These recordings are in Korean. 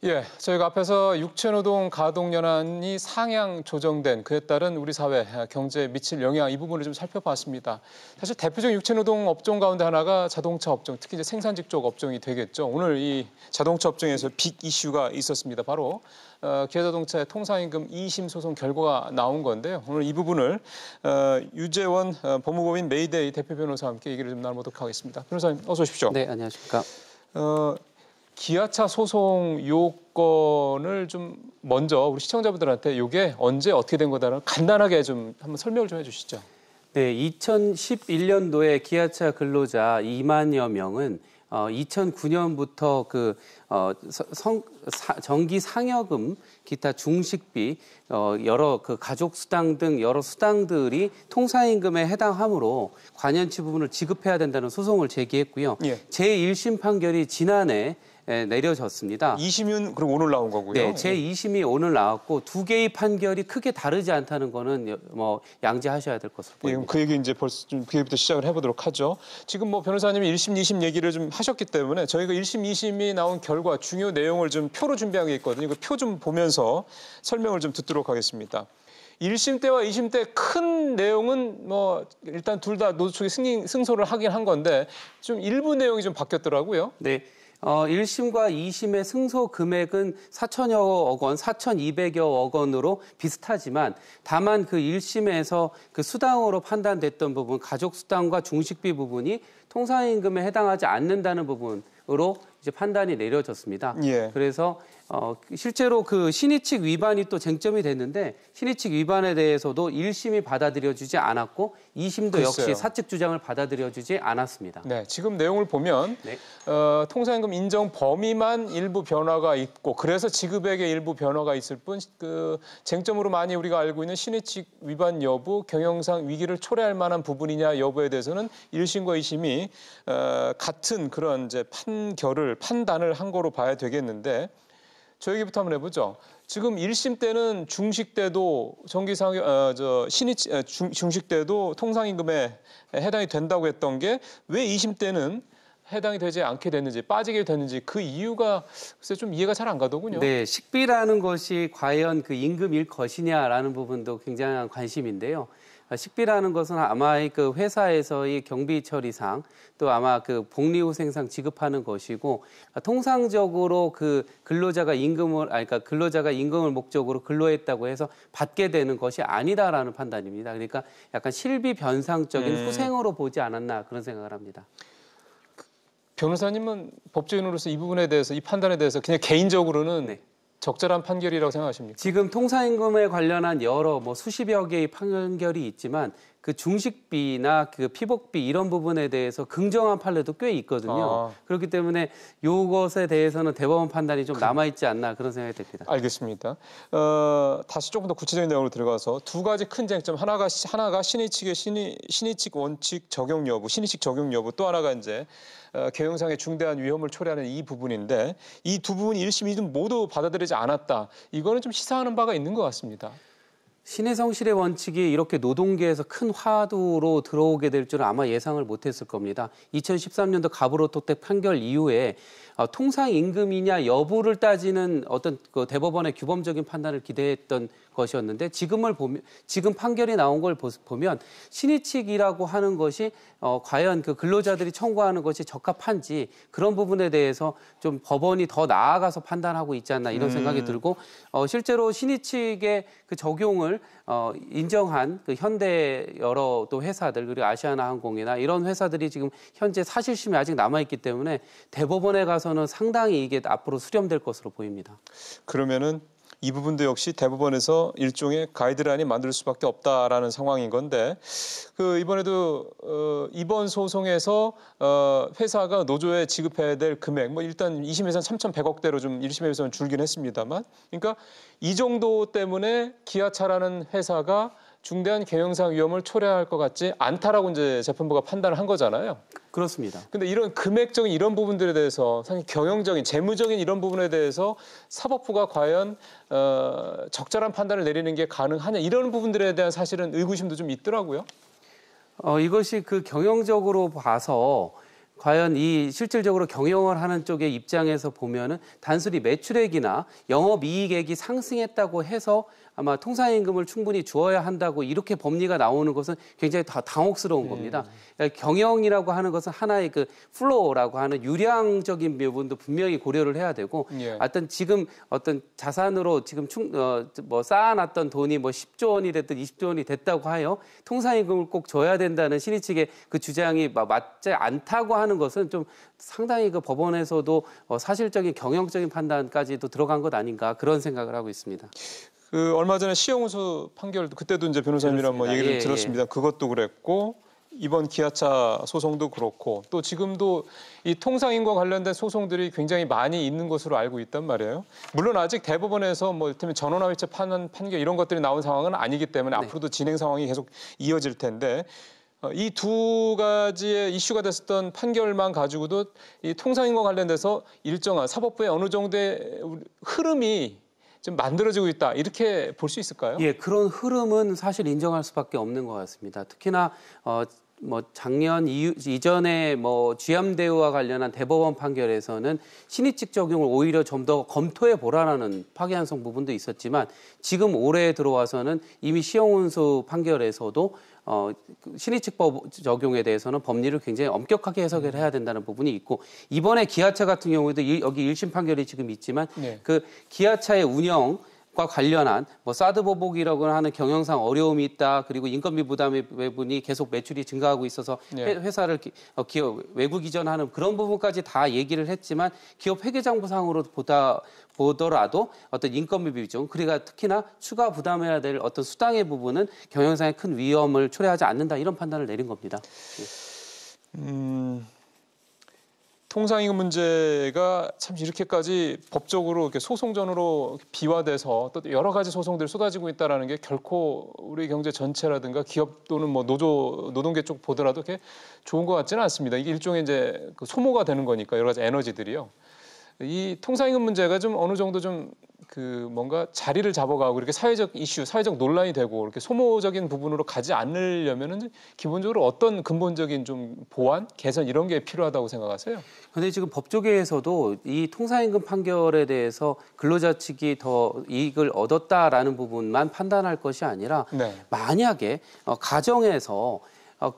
예, 저희가 앞에서 육체노동 가동연한이 상향 조정된 그에 따른 우리 사회 경제에 미칠 영향 이 부분을 좀 살펴봤습니다. 사실 대표적인 육체노동 업종 가운데 하나가 자동차 업종, 특히 이제 생산직 쪽 업종이 되겠죠. 오늘 이 자동차 업종에서 빅 이슈가 있었습니다. 바로 기아자동차의 통상임금 2심 소송 결과가 나온 건데요. 오늘 이 부분을 유재원 법무법인 메이데이 대표 변호사와 함께 얘기를 좀 나눠보도록 하겠습니다. 변호사님 어서 오십시오. 네, 안녕하십니까. 기아차 소송 요건을 좀 먼저 우리 시청자분들한테 이게 언제 어떻게 된 거다라는 간단하게 좀 한번 설명을 좀 해주시죠. 네, 2011년도에 기아차 근로자 2만여 명은 2009년부터 정기 상여금, 기타 중식비, 여러 가족 수당 등 여러 수당들이 통상임금에 해당하므로 관연치 부분을 지급해야 된다는 소송을 제기했고요. 예. 제1심 판결이 지난해 내려졌습니다. 2심은 그럼 오늘 나온 거고요. 네, 제2심이 오늘 나왔고 두 개의 판결이 크게 다르지 않다는 거는 양지하셔야 될 것으로 보입니다. 예, 그 얘기 이제 벌써 좀 그 얘기부터 시작을 해보도록 하죠. 지금 변호사님이 1심, 2심 얘기를 좀 하셨기 때문에 저희가 1심, 2심이 나온 결과 중요 내용을 좀 표로 준비한 게 있거든요. 그 표 좀 보면서 설명을 좀 듣도록 하겠습니다. 1심 때와 2심 때 큰 내용은 일단 둘 다 노조 측이 승소를 하긴 한 건데 좀 일부 내용이 좀 바뀌었더라고요. 네. 1심과 2심의 승소 금액은 4천여억 원, 4,200여억 원으로 비슷하지만 다만 그 1심에서 그 수당으로 판단됐던 부분, 가족 수당과 중식비 부분이 통상임금에 해당하지 않는다는 부분으로 이제 판단이 내려졌습니다. 예. 그래서 실제로 그 신의칙 위반이 또 쟁점이 됐는데 신의칙 위반에 대해서도 1심이 받아들여주지 않았고 2심도 글쎄요. 역시 사측 주장을 받아들여주지 않았습니다. 네, 지금 내용을 보면 네. 통상임금 인정 범위만 일부 변화가 있고 그래서 지급액의 일부 변화가 있을 뿐 그 쟁점으로 많이 우리가 알고 있는 신의칙 위반 여부, 경영상 위기를 초래할 만한 부분이냐 여부에 대해서는 1심과 2심이 같은 그런 이제 판단을 한 거로 봐야 되겠는데 저 얘기부터 한번 해보죠. 지금 1심 때는 중식 때도 중식 때도 통상임금에 해당이 된다고 했던 게 왜 2심 때는 해당이 되지 않게 됐는지 빠지게 됐는지 그 이유가 글쎄 좀 이해가 잘 안 가더군요. 네, 식비라는 것이 과연 그 임금일 것이냐라는 부분도 굉장한 관심인데요. 식비라는 것은 아마 그 회사에서의 경비 처리상 또 아마 그 복리후생상 지급하는 것이고 통상적으로 그 근로자가 임금을 목적으로 근로했다고 해서 받게 되는 것이 아니다라는 판단입니다. 그러니까 약간 실비 변상적인 후생으로 보지 않았나 그런 생각을 합니다. 변호사님은 법조인으로서 이 부분에 대해서 이 판단에 대해서 그냥 개인적으로는 네. 적절한 판결이라고 생각하십니까? 지금 통상임금에 관련한 여러 수십여 개의 판결이 있지만 그 중식비나 그 피복비 이런 부분에 대해서 긍정한 판례도 꽤 있거든요. 그렇기 때문에 이것에 대해서는 대법원 판단이 좀 남아있지 않나 그런 생각이 듭니다. 알겠습니다. 다시 조금 더 구체적인 내용으로 들어가서 두 가지 큰 쟁점 하나가 신의칙 원칙 적용 여부, 신의칙 적용 여부 또 하나가 이제 경영상의 중대한 위험을 초래하는 이 부분인데 이 두 부분 1심, 2심 모두 받아들이지 않았다. 이거는 좀 시사하는 바가 있는 것 같습니다. 신의 성실의 원칙이 이렇게 노동계에서 큰 화두로 들어오게 될 줄은 아마 예상을 못했을 겁니다. 2013년도 가브로토텍 판결 이후에 통상임금이냐 여부를 따지는 어떤 그 대법원의 규범적인 판단을 기대했던 것이었는데 지금 판결이 나온 걸 보면 신의칙이라고 하는 것이 과연 그 근로자들이 청구하는 것이 적합한지 그런 부분에 대해서 좀 법원이 더 나아가서 판단하고 있지 않나 이런 생각이 들고 실제로 신의칙의 그 적용을 인정한 그 현대 여러 또 회사들 그리고 아시아나항공이나 이런 회사들이 지금 현재 사실심이 아직 남아있기 때문에 대법원에 가서는 상당히 이게 앞으로 수렴될 것으로 보입니다. 그러면은 이 부분도 역시 대법원에서 일종의 가이드라인이 만들 수밖에 없다라는 상황인 건데 이번에도 이번 소송에서 회사가 노조에 지급해야 될 금액 일단 2심에서는 3,100억대로 좀 1심에서는 줄긴 했습니다만 그러니까 이 정도 때문에 기아차라는 회사가 중대한 경영상 위험을 초래할 것 같지 않다라고 이제 재판부가 판단을 한 거잖아요. 그렇습니다. 근데 이런 금액적인 이런 부분들에 대해서 상당히 경영적인, 재무적인 이런 부분에 대해서 사법부가 과연 적절한 판단을 내리는 게 가능하냐 이런 부분들에 대한 사실은 의구심도 좀 있더라고요. 이것이 그 경영적으로 봐서 과연 이 실질적으로 경영을 하는 쪽의 입장에서 보면은 단순히 매출액이나 영업이익액이 상승했다고 해서 아마 통상임금을 충분히 주어야 한다고 이렇게 법리가 나오는 것은 굉장히 다 당혹스러운 겁니다. 그러니까 경영이라고 하는 것은 하나의 그 플로우라고 하는 유량적인 부분도 분명히 고려를 해야 되고 어떤 지금 어떤 자산으로 지금 뭐 쌓아놨던 돈이 뭐 10조 원이 됐든 20조 원이 됐다고 하여 통상임금을 꼭 줘야 된다는 신의 측의 그 주장이 맞지 않다고 하는 것은 좀 상당히 그 법원에서도 사실적인 경영적인 판단까지도 들어간 것 아닌가 그런 생각을 하고 있습니다. 그 얼마 전에 시영훈수 판결도 그때도 이제 변호사님이랑 뭐 얘기를 들었습니다. 그것도 그랬고 이번 기아차 소송도 그렇고 또 지금도 이 통상임금과 관련된 소송들이 굉장히 많이 있는 것으로 알고 있단 말이에요. 물론 아직 대법원에서 뭐 이를테면 전원합의체 판결 이런 것들이 나온 상황은 아니기 때문에 앞으로도 진행 상황이 계속 이어질 텐데 이 두 가지의 이슈가 됐었던 판결만 가지고도 이 통상임금과 관련돼서 일정한 사법부의 어느 정도의 흐름이 좀 만들어지고 있다 이렇게 볼 수 있을까요? 예, 그런 흐름은 사실 인정할 수밖에 없는 것 같습니다. 특히나 뭐 작년 이전에 뭐 쥐암대우와 관련한 대법원 판결에서는 신의칙 적용을 오히려 좀 더 검토해 보라라는 파기환송 부분도 있었지만 지금 올해 들어와서는 이미 시영훈수 판결에서도 신의칙법 적용에 대해서는 법리를 굉장히 엄격하게 해석을 해야 된다는 부분이 있고 이번에 기아차 같은 경우에도 여기 1심 판결이 지금 있지만 그 기아차의 운영과 관련한 뭐 사드 보복이라고 하는 경영상 어려움이 있다. 그리고 인건비 부담의 부분이 계속 매출이 증가하고 있어서 회사를 기업 외국 이전하는 그런 부분까지 다 얘기를 했지만 기업 회계장부상으로 보더라도 어떤 인건비 비중, 그러니까 특히나 추가 부담해야 될 어떤 수당의 부분은 경영상에 큰 위험을 초래하지 않는다 이런 판단을 내린 겁니다. 통상임금 문제가 참 이렇게까지 법적으로 이렇게 소송전으로 비화돼서 또 여러 가지 소송들이 쏟아지고 있다는 게 결코 우리 경제 전체라든가 기업 또는 뭐 노동계 쪽 보더라도 그렇게 좋은 것 같지는 않습니다. 이게 일종의 이제 그 소모가 되는 거니까 여러 가지 에너지들이요. 이 통상임금 문제가 좀 어느 정도 좀 그 뭔가 자리를 잡아가고 이렇게 사회적 이슈, 사회적 논란이 되고 이렇게 소모적인 부분으로 가지 않으려면은 기본적으로 어떤 근본적인 좀 보완, 개선 이런 게 필요하다고 생각하세요? 그런데 지금 법조계에서도 이 통상임금 판결에 대해서 근로자 측이 더 이익을 얻었다라는 부분만 판단할 것이 아니라 만약에 가정에서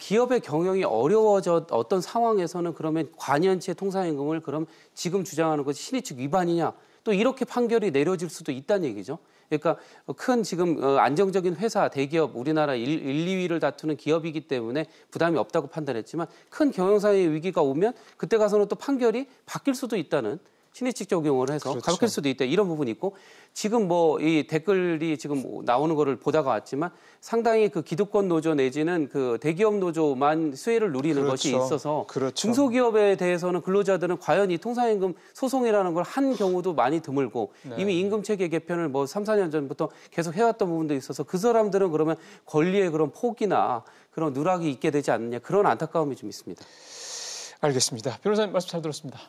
기업의 경영이 어려워져 어떤 상황에서는 그러면 관연체 통상임금을 그럼 지금 주장하는 것이 신의칙 위반이냐 또 이렇게 판결이 내려질 수도 있다는 얘기죠. 그러니까 큰 지금 안정적인 회사, 대기업, 우리나라 1, 2위를 다투는 기업이기 때문에 부담이 없다고 판단했지만 큰 경영상의 위기가 오면 그때 가서는 또 판결이 바뀔 수도 있다는 신의칙 적용을 해서 바뀔 수도 있다 이런 부분이 있고 지금 뭐 이 댓글이 지금 나오는 거를 보다가 왔지만 상당히 그 기득권 노조 내지는 그 대기업 노조만 수혜를 누리는 것이 있어서 중소기업에 대해서는 근로자들은 과연 이 통상임금 소송이라는 걸 한 경우도 많이 드물고 이미 임금체계 개편을 뭐 3, 4년 전부터 계속 해왔던 부분도 있어서 그 사람들은 그러면 권리의 그런 포기나 그런 누락이 있게 되지 않느냐 그런 안타까움이 좀 있습니다. 알겠습니다. 변호사님 말씀 잘 들었습니다.